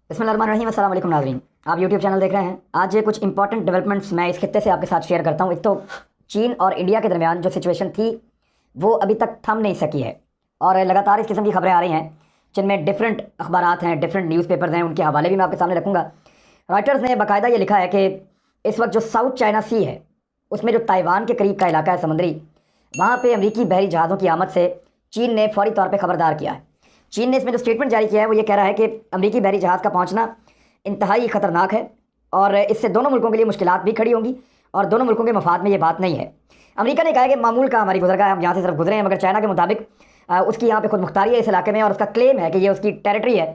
बिस्मिल्लाहिर्रहमानिर्रहीम। अस्सलाम वालेकुम नाज़रीन, आप यूट्यूब चैनल देख रहे हैं। आज ये कुछ इंपॉर्टेंट डेवलपमेंट्स मैं इस खित्ते से आपके साथ शेयर करता हूँ। एक तो चीन और इंडिया के दरमियान जो सिचुएशन थी वो अभी तक थम नहीं सकी है और लगातार इस किस्म की खबरें आ रही हैं जिनमें डिफरेंट अखबारात हैं, डिफरेंट न्यूज़पेपर्स हैं, उनके हवाले भी मैं आपके सामने रखूँगा। रॉयटर्स ने बाकायदा ये लिखा है कि इस वक्त जो साउथ चाइना सी है उसमें जो ताइवान के करीब का इलाका है समुद्री, वहाँ पर अमरीकी बहरी जहाज़ों की आमद से चीन ने फौरी तौर पर खबरदार किया है। चीन ने इसमें जो स्टेटमेंट जारी किया है वो ये कह रहा है कि अमरीकी बहरी जहाज़ का पहुंचना इंतहाई ख़तरनाक है और इससे दोनों मुल्कों के लिए मुश्किलात भी खड़ी होंगी और दोनों मुल्कों के मफाद में ये बात नहीं है। अमेरिका ने कहा है कि मामूल का हमारी गुजरगा है, हम यहाँ से सिर्फ गुजरे हैं, मगर चाइना के मुताबिक उसकी यहाँ पे खुद मुख्तारी है इस इलाके में और उसका क्लेम है कि ये उसकी टेरिटरी है,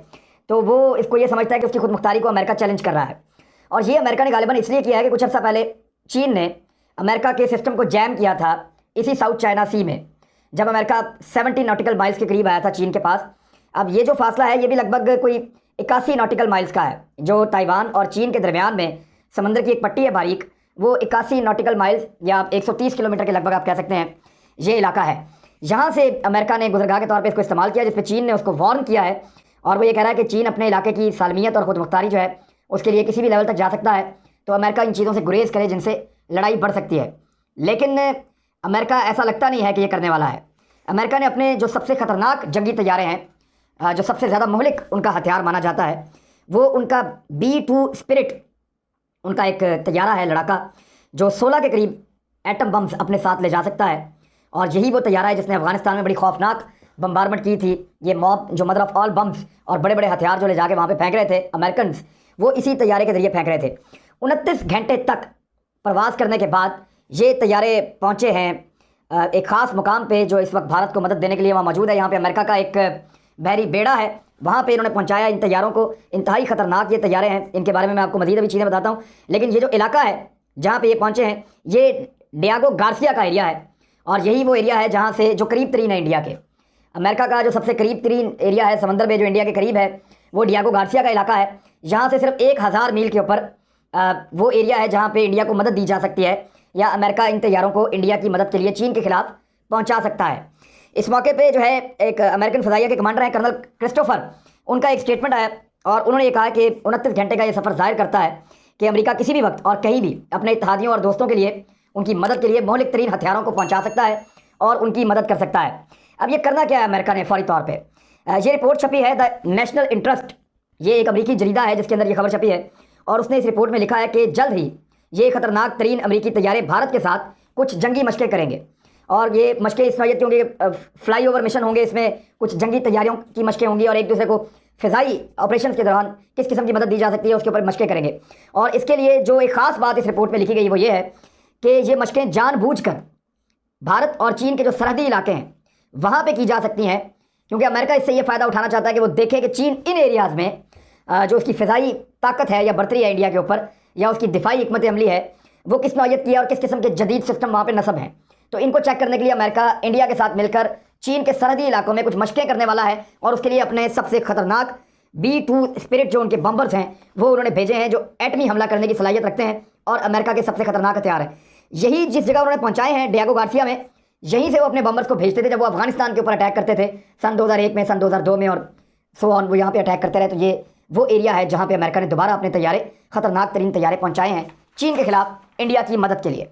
तो वो इसको ये समझता है कि उसकी खुद मुख्तारी को अमेरिका चैलेंज कर रहा है। और ये अमेरिका ने गालिबन इसलिए किया है कि कुछ अर्सा पहले चीन ने अमेरिका के सिस्टम को जैम किया था इसी साउथ चाइना सी में, जब अमेरिका 70 नॉटिकल माइल्स के करीब आया था चीन के पास। अब ये जो फासला है ये भी लगभग कोई 81 नॉटिकल माइल्स का है, जो ताइवान और चीन के दरमियान में समंदर की एक पट्टी है बारीक, वो 81 नॉटिकल माइल्स या 130 किलोमीटर के लगभग आप कह सकते हैं ये इलाका है। यहाँ से अमेरिका ने गुजरगाह के तौर पे इसको इस्तेमाल किया, जिस पे चीन ने उसको वार्न किया है और वो ये कह रहा है कि चीन अपने इलाके की सालमियत और खुद मुख्तारी जो है उसके लिए किसी भी लेवल तक जा सकता है, तो अमेरिका इन चीज़ों से गुरेज करे जिनसे लड़ाई बढ़ सकती है। लेकिन अमेरिका ऐसा लगता नहीं है कि ये करने वाला है। अमेरिका ने अपने जो सबसे ख़तरनाक जंगी तैयारे हैं, जो सबसे ज़्यादा मुहलिक उनका हथियार माना जाता है, वो उनका B-2 स्पिरिट उनका एक तैयारा है लड़ाका, जो 16 के करीब एटम बम्स अपने साथ ले जा सकता है। और यही वो तैयारा है जिसने अफगानिस्तान में बड़ी खौफनाक बम्बारमेंट की थी। ये मॉब जो मदर ऑफ ऑल बम्स और बड़े बड़े हथियार जो ले जाके वहाँ पे फेंक रहे थे अमेरिकन, वो इसी तैयारे के जरिए फेंक रहे थे। 29 घंटे तक प्रवास करने के बाद ये तैयारे पहुँचे हैं एक ख़ास मुकाम पे जो इस वक्त भारत को मदद देने के लिए वहाँ मौजूद है। यहाँ पे अमेरिका का एक बहरी बेड़ा है, वहाँ पे इन्होंने पहुँचाया इन तैयारों को। इंतहाई ख़तरनाक ये तैयारे हैं, इनके बारे में मैं आपको मज़ीद अभी चीज़ें बताता हूँ। लेकिन ये जो इलाका है जहाँ पे ये पहुँचे हैं ये डियागो गार्सिया का एरिया है और यही वो एरिया है जहाँ से जो करीब तरीन है इंडिया के। अमेरिका का जो सबसे करीब तरीन एरिया है समंदर में जो इंडिया के करीब है वो डियागो गार्सिया का इलाका है। यहाँ से सिर्फ 1000 मील के ऊपर वो एरिया है जहाँ पर इंडिया को मदद दी जा सकती है या अमेरिका इन तैयारों को इंडिया की मदद के लिए चीन के खिलाफ पहुंचा सकता है। इस मौके पे जो है एक अमेरिकन फ़ज़ाइया के कमांडर हैं कर्नल क्रिस्टोफर, उनका एक स्टेटमेंट आया और उन्होंने ये कहा कि 29 घंटे का ये सफ़र ज़ाहिर करता है कि अमेरिका किसी भी वक्त और कहीं भी अपने इत्तेहादियों और दोस्तों के लिए उनकी मदद के लिए मौलिक तरीन हथियारों को पहुँचा सकता है और उनकी मदद कर सकता है। अब ये करना क्या है अमेरिका ने फौरी तौर पर? ये रिपोर्ट छपी है द नेशनल इंटरेस्ट, ये एक अमरीकी जरीदा है जिसके अंदर ये खबर छपी है और उसने इस रिपोर्ट में लिखा है कि जल्द ही ये ख़तरनाक तरीन अमरीकी तैयारे भारत के साथ कुछ जंगी मशक़ें करेंगे और ये मशक़ें इस नौयत की होंगी, फ्लाई ओवर मिशन होंगे, इसमें कुछ जंगी तैयारियों की मशक़ें होंगी और एक दूसरे को फ़िज़ाई ऑपरेशन के दौरान किस किस्म की मदद दी जा सकती है उसके ऊपर मशक़ें करेंगे। और इसके लिए जो एक ख़ास बात इस रिपोर्ट में लिखी गई वो ये है कि ये मशक़ें जानबूझकर भारत और चीन के जो सरहदी इलाके हैं वहाँ पर की जा सकती हैं, क्योंकि अमेरिका इससे ये फ़ायदा उठाना चाहता है कि वो देखे कि चीन इन एरियाज़ में जो उसकी फ़िज़ाई ताकत है या बर्तरी है इंडिया के ऊपर या उसकी दिफाई हिकमत अमली है वो किस नौयत की है और किस किस्म के जदीद सिस्टम वहाँ पे नस्ब हैं। तो इनको चेक करने के लिए अमेरिका इंडिया के साथ मिलकर चीन के सरहदी इलाकों में कुछ मशक़ें करने वाला है और उसके लिए अपने सबसे ख़तरनाक B-2 स्पिरिट जो उनके बम्बर्स हैं वो उन्होंने भेजे हैं, जो एटमी हमला करने की सलाहियत रखते हैं और अमेरिका के सबसे ख़तरनाक हथियार हैं। यही जिस जगह उन्होंने पहुँचाए हैं डियागो गार्सिया में, यहीं से वो अपने बम्बर्स को भेजते थे जब वो अफगानिस्तान के ऊपर अटैक करते थे सन 2001 में, सन 2002 में और सो ऑन, वो यहाँ पर अटैक करते रहे। तो ये वो एरिया है जहाँ पे अमेरिका ने दोबारा अपने तैयारे ख़तरनाक तरीन तैयारे पहुँचाए हैं चीन के खिलाफ इंडिया की मदद के लिए।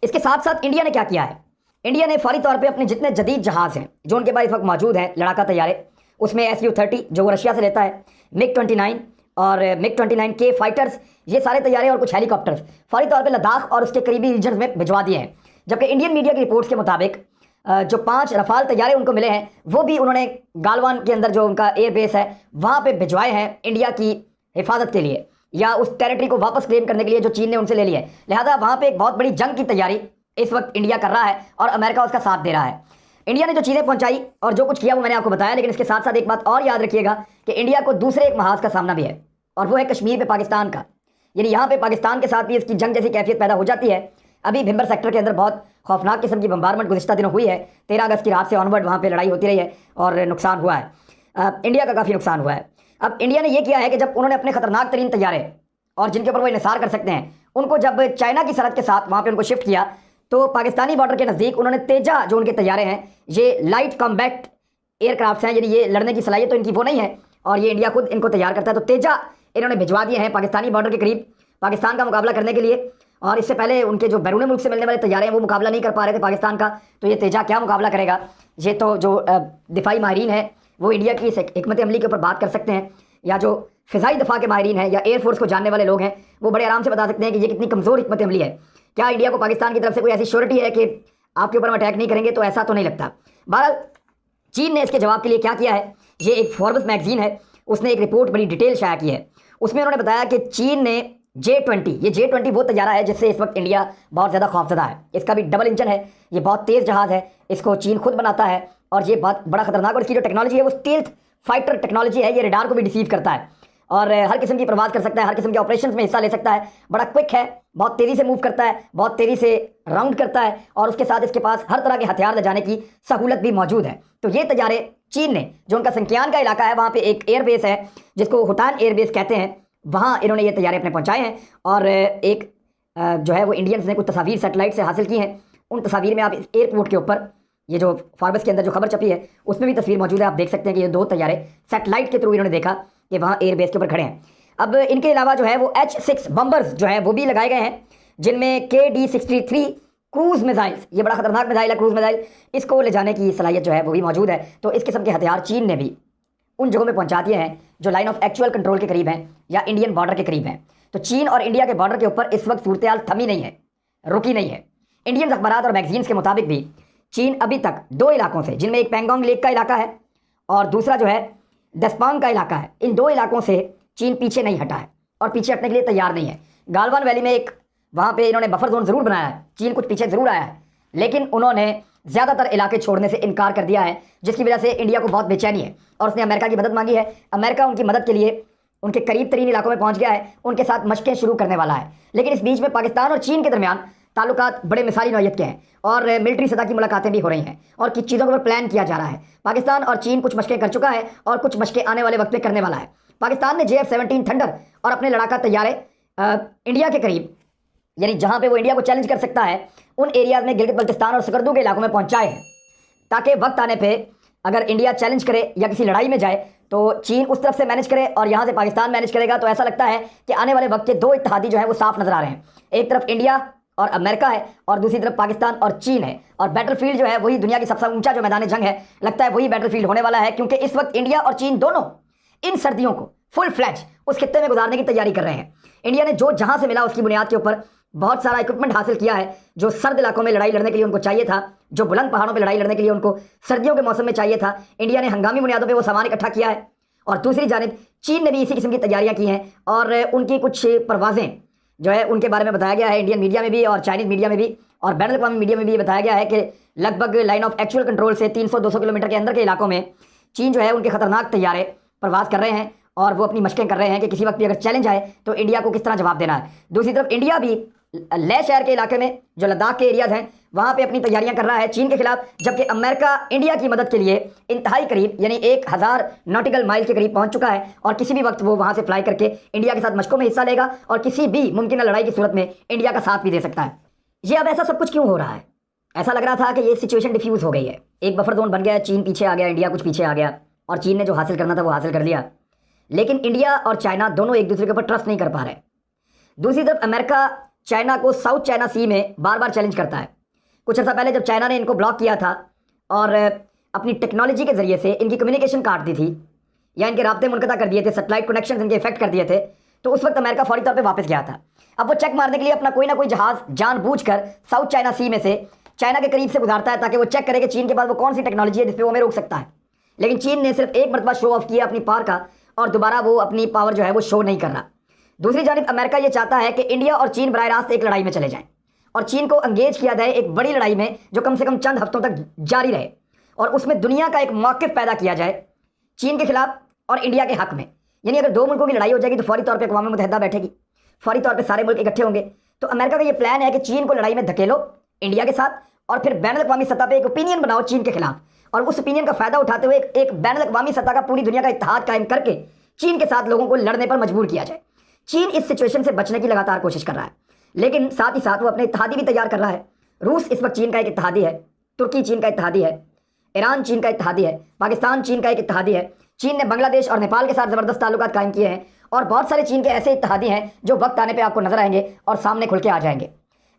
इसके साथ साथ इंडिया ने क्या किया है? इंडिया ने फौरी तौर पे अपने जितने जदीद जहाज़ हैं जो उनके पास इस वक्त मौजूद हैं लड़ाका तैयारे, उसमें Su-30 जो वो रशिया से लेता है, MiG-29 और MiG-29K फाइटर्स, ये सारे तैयारे और कुछ हेलीकॉप्टर्स फौरी तौर पर लद्दाख और उसके करीबी रीजन में भिजवा दिए हैं। जबकि इंडियन मीडिया की रिपोर्ट्स के मुताबिक जो 5 रफाल तैयारे उनको मिले हैं वो भी उन्होंने गालवान के अंदर जो उनका एयर बेस है वहाँ पे भिजवाए हैं इंडिया की हिफाजत के लिए या उस टेरिटरी को वापस क्लेम करने के लिए जो चीन ने उनसे ले लिया है। लिहाजा वहाँ पे एक बहुत बड़ी जंग की तैयारी इस वक्त इंडिया कर रहा है और अमेरिका उसका साथ दे रहा है। इंडिया ने जो चीज़ें पहुँचाई और जो कुछ किया वो मैंने आपको बताया, लेकिन इसके साथ साथ एक बात और याद रखिएगा कि इंडिया को दूसरे एक महाज का सामना भी है और वो है कश्मीर पे पाकिस्तान का। यानी यहाँ पे पाकिस्तान के साथ भी इसकी जंग जैसी कैफियत पैदा हो जाती है। अभी भिंबर सेक्टर के अंदर बहुत खौफनाक किस्म की बम्बारमेंट गुज़िश्ता दिनों हुई है, 13 अगस्त की रात से ऑनवर्ड वहाँ पे लड़ाई होती रही है और नुकसान हुआ है, इंडिया का काफ़ी नुकसान हुआ है। अब इंडिया ने यह किया है कि जब उन्होंने अपने ख़तरनाक तरीन तैयारे और जिनके ऊपर वो इन्हिसार कर सकते हैं उनको जब चाइना की सरहद के साथ वहाँ पर उनको शिफ्ट किया तो पाकिस्तानी बॉर्डर के नज़दीक उन्होंने तेजा जो उनके तैयारे हैं, ये लाइट कॉम्बैट एयरक्राफ्ट हैं, यानी ये लड़ने की सलाहियत तो इनकी वो नहीं है और ये इंडिया खुद इनको तैयार करता है। तो तेजा इन्होंने भिजवा दिए हैं पाकिस्तानी बॉर्डर के करीब पाकिस्तान का मुकाबला करने के लिए। और इससे पहले उनके जो बैरून मुल्क से मिलने वाले तैयारे हैं वो मुकाबला नहीं कर पा रहे थे पाकिस्तान का, तो ये तेजा क्या मुकाबला करेगा। ये तो जो दिफाई माहिरीन है वो इंडिया की इस हिकमत अमली के ऊपर बात कर सकते हैं, या जो फ़िज़ाई दफ़ा के माहिरीन हैं या एयरफोर्स को जानने वाले लोग हैं वो बड़े आराम से बता सकते हैं कि ये कितनी कमज़ोर हिकमत अमली है। क्या इंडिया को पाकिस्तान की तरफ से कोई ऐसी श्योरिटी है कि आपके ऊपर हम अटैक नहीं करेंगे? तो ऐसा तो नहीं लगता। बहरहाल चीन ने इसके जवाब के लिए क्या किया है, ये एक फॉर्ब्स मैगजीन है, उसने एक रिपोर्ट बड़ी डिटेल शाया की है। उसमें उन्होंने बताया कि चीन ने J-20, ये J-20 वो तैयारा है जिससे इस वक्त इंडिया बहुत ज़्यादा खौफजदा है। इसका भी डबल इंजन है, ये बहुत तेज़ जहाज़ है, इसको चीन खुद बनाता है और ये बहुत बड़ा खतरनाक, और इसकी जो टेक्नोलॉजी है वो स्टील्थ फाइटर टेक्नोलॉजी है। ये रडार को भी डिसीव करता है और हर किस्म की प्रवास कर सकता है, हर किस्म के ऑपरेशंस में हिस्सा ले सकता है। बड़ा क्विक है, बहुत तेज़ी से मूव करता है, बहुत तेज़ी से राउंड करता है, और उसके साथ इसके पास हर तरह के हथियार ले जाने की सहूलत भी मौजूद है। तो ये तैयारे चीन ने, जो उनका संक्यान का इलाका है वहाँ पे एक एयरबेस है जिसको हुटान एयरबेस कहते हैं, वहाँ इन्होंने ये तैयारे अपने पहुँचाए हैं। और एक जो है वो इंडियंस ने कुछ तस्वीर सेटेलाइट से हासिल की हैं। उन तस्वीर में आप इस एयरपोर्ट के ऊपर, ये जो फॉर्ब्स के अंदर जो खबर छपी है उसमें भी तस्वीर मौजूद है, आप देख सकते हैं कि ये 2 तैयारे सेटेलाइट के थ्रू इन्होंने देखा कि वहाँ एयरबेस के ऊपर खड़े हैं। अब इनके अलावा जो है वो H-6 बम्बर्स जो है वो भी लगाए गए हैं, जिनमें KD-63 क्रूज़ मिसाइल्स, ये बड़ा खतरनाक मिसाइल है क्रूज़ मिसाइल, इसको ले जाने की सलाहियत जो है वो भी मौजूद है। तो इस किस्म के हथियार चीन ने भी उन जगहों पे पहुंचा दिए हैं जो लाइन ऑफ एक्चुअल कंट्रोल के करीब हैं या इंडियन बॉर्डर के करीब हैं। तो चीन और इंडिया के बॉर्डर के ऊपर इस वक्त सूरत थमी नहीं है, रुकी नहीं है। इंडियन अखबारात और मैगजीन्स के मुताबिक भी चीन अभी तक 2 इलाकों से, जिनमें एक पैंगोंग लेक का इलाका है और दूसरा जो है दसपांग का इलाका है, इन 2 इलाकों से चीन पीछे नहीं हटा है और पीछे हटने के लिए तैयार नहीं है। गालवान वैली में एक, वहाँ पे इन्होंने बफर जोन ज़रूर बनाया है, चीन कुछ पीछे ज़रूर आया है, लेकिन उन्होंने ज़्यादातर इलाके छोड़ने से इनकार कर दिया है, जिसकी वजह से इंडिया को बहुत बेचैनी है और उसने अमेरिका की मदद मांगी है। अमेरिका उनकी मदद के लिए उनके करीब तरीन इलाकों में पहुंच गया है, उनके साथ मशकें शुरू करने वाला है। लेकिन इस बीच में पाकिस्तान और चीन के दरमियान ताल्लुकात बड़े मिसाली नौयत के हैं और मिलिट्री सतह की मुलाकातें भी हो रही हैं और कुछ चीज़ों पर प्लान किया जा रहा है। पाकिस्तान और चीन कुछ मशकें कर चुका है और कुछ मशकें आने वाले वक्त में करने वाला है। पाकिस्तान ने JF-17 थंडर और अपने लड़ाका तैयारे इंडिया के करीब, यानी जहाँ पे वो इंडिया को चैलेंज कर सकता है, उन एरियाज़ में गिलगित बल्तिस्तान और सकर्दू के इलाकों में पहुँचाए हैं, ताकि वक्त आने पे अगर इंडिया चैलेंज करे या किसी लड़ाई में जाए तो चीन उस तरफ से मैनेज करे और यहाँ से पाकिस्तान मैनेज करेगा। तो ऐसा लगता है कि आने वाले वक्त के 2 इत्तेहादी जो है वो साफ नजर आ रहे हैं। एक तरफ इंडिया और अमेरिका है और दूसरी तरफ पाकिस्तान और चीन है, और बैटलफील्ड जो है वही दुनिया की सबसे ऊंचा जो मैदान जंग है, लगता है वही बैटलफील्ड होने वाला है, क्योंकि इस वक्त इंडिया और चीन दोनों इन सर्दियों को फुल फ्लैज उस खित्ते में गुजारने की तैयारी कर रहे हैं। इंडिया ने जो जहाँ से मिला उसकी बुनियाद के ऊपर बहुत सारा इक्विपमेंट हासिल किया है, जो सर्द इलाकों में लड़ाई लड़ने के लिए उनको चाहिए था, जो बुलंद पहाड़ों पर लड़ाई लड़ने के लिए उनको सर्दियों के मौसम में चाहिए था, इंडिया ने हंगामी बुनियादों पर वो सामान इकट्ठा किया है। और दूसरी जानिब चीन ने भी इसी किस्म की तैयारियां की हैं और उनकी कुछ परवाज़ें जो है उनके बारे में बताया गया है, इंडियन मीडिया में भी और चाइनीज़ मीडिया में भी और बैन अवी मीडिया में भी बताया गया है कि लगभग लाइन ऑफ एक्चुअल कंट्रोल से 300-200 किलोमीटर के अंदर के इलाकों में चीन जो है उनके खतरनाक तैयारे प्रवास कर रहे हैं और वो अपनी मशकें कर रहे हैं कि किसी वक्त भी अगर चैलेंज आए तो इंडिया को किस तरह जवाब देना है। दूसरी तरफ इंडिया भी लेह शहर के इलाके में जो लद्दाख के एरियाज़ हैं वहाँ पे अपनी तैयारियां कर रहा है चीन के खिलाफ, जबकि अमेरिका इंडिया की मदद के लिए इंतहाई करीब यानी 1000 नॉटिकल माइल के करीब पहुंच चुका है और किसी भी वक्त वो वहाँ से फ्लाई करके इंडिया के साथ मशकों में हिस्सा लेगा और किसी भी मुमकिन लड़ाई की सूरत में इंडिया का साथ भी दे सकता है। ये अब ऐसा सब कुछ क्यों हो रहा है? ऐसा लग रहा था कि ये सिचुएशन डिफ्यूज़ हो गई है, एक बफर जोन बन गया, चीन पीछे आ गया, इंडिया कुछ पीछे आ गया और चीन ने जो हासिल करना था वो हासिल कर लिया। लेकिन इंडिया और चाइना दोनों एक दूसरे के ऊपर ट्रस्ट नहीं कर पा रहे। दूसरी तरफ अमेरिका चाइना को साउथ चाइना सी में बार बार चैलेंज करता है। कुछ अर्सा पहले जब चाइना ने इनको ब्लॉक किया था और अपनी टेक्नोलॉजी के ज़रिए से इनकी कम्युनिकेशन काट दी थी या इनके राब्ते मुनक़ता कर दिए थे, सेटेलाइट कनेक्शन इनके इफेक्ट कर दिए थे, तो उस वक्त अमेरिका फौरी तौर पे वापस गया था। अब वो चेक मारने के लिए अपना कोई ना कोई जहाज़ जानबूझकर साउथ चाइना सी में से चाइना के करीब से गुजारता है ताकि वो चेक करे कि चीन के पास वो कौन सी टेक्नोलॉजी है जिस पर वो हमें रोक सकता है। लेकिन चीन ने सिर्फ एक मरतबा शो ऑफ किया अपनी पावर का और दोबारा वो अपनी पावर जो है वो शो नहीं कर रहा। दूसरी जानिब अमेरिका ये चाहता है कि इंडिया और चीन बराह रास्त एक लड़ाई में चले जाएं और चीन को एंगेज किया जाए एक बड़ी लड़ाई में जो कम से कम चंद हफ्तों तक जारी रहे और उसमें दुनिया का एक मौक़िफ़ पैदा किया जाए चीन के खिलाफ और इंडिया के हक़ में। यानी अगर 2 मुल्कों की लड़ाई हो जाएगी तो फौरी तौर पर अक़वाम मुत्तहिदा बैठेगी, फौरी तौर पर सारे मुल्क इकट्ठे होंगे। तो अमेरिका का ये प्लान है कि चीन को लड़ाई में धकेलो इंडिया के साथ और फिर बैन अवी सतह पर एक ओपिनियन बनाओ चीन के खिलाफ और उस ओपिनियन का फ़ायदा उठाते हुए एक बैन अवी सतह का पूरी दुनिया का इत्तेहाद कायम करके चीन के साथ लोगों को लड़ने पर मजबूर किया जाए। चीन इस सिचुएशन से बचने की लगातार कोशिश कर रहा है, लेकिन साथ ही साथ वो अपने इत्तेहादी भी तैयार कर रहा है। रूस इस वक्त चीन का एक इत्तेहादी है, तुर्की चीन का इत्तेहादी है, ईरान चीन का इत्तेहादी है, पाकिस्तान चीन का एक इत्तेहादी है, चीन ने बांग्लादेश और नेपाल के साथ ज़बरदस्त ताल्लुकात कायम किए हैं और बहुत सारे चीन के ऐसे इत्तेहादी हैं जो वक्त आने पे आपको नजर आएंगे और सामने खुल के आ जाएंगे।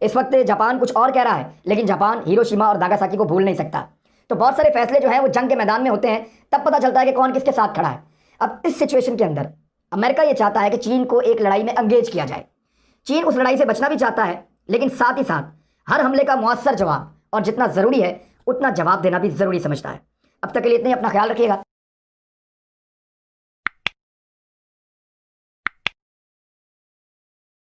इस वक्त जापान कुछ और कह रहा है, लेकिन जापान हिरोशिमा और नागासाकी को भूल नहीं सकता। तो बहुत सारे फैसले जो हैं वो जंग के मैदान में होते हैं, तब पता चलता है कि कौन किसके साथ खड़ा है। अब इस सिचुएशन के अंदर अमेरिका ये चाहता है कि चीन को एक लड़ाई में एंगेज किया जाए। चीन उस लड़ाई से बचना भी चाहता है, लेकिन साथ ही साथ हर हमले का मुअस्सर जवाब और जितना ज़रूरी है उतना जवाब देना भी ज़रूरी समझता है। अब तक के लिए इतना ही, अपना ख्याल रखिएगा।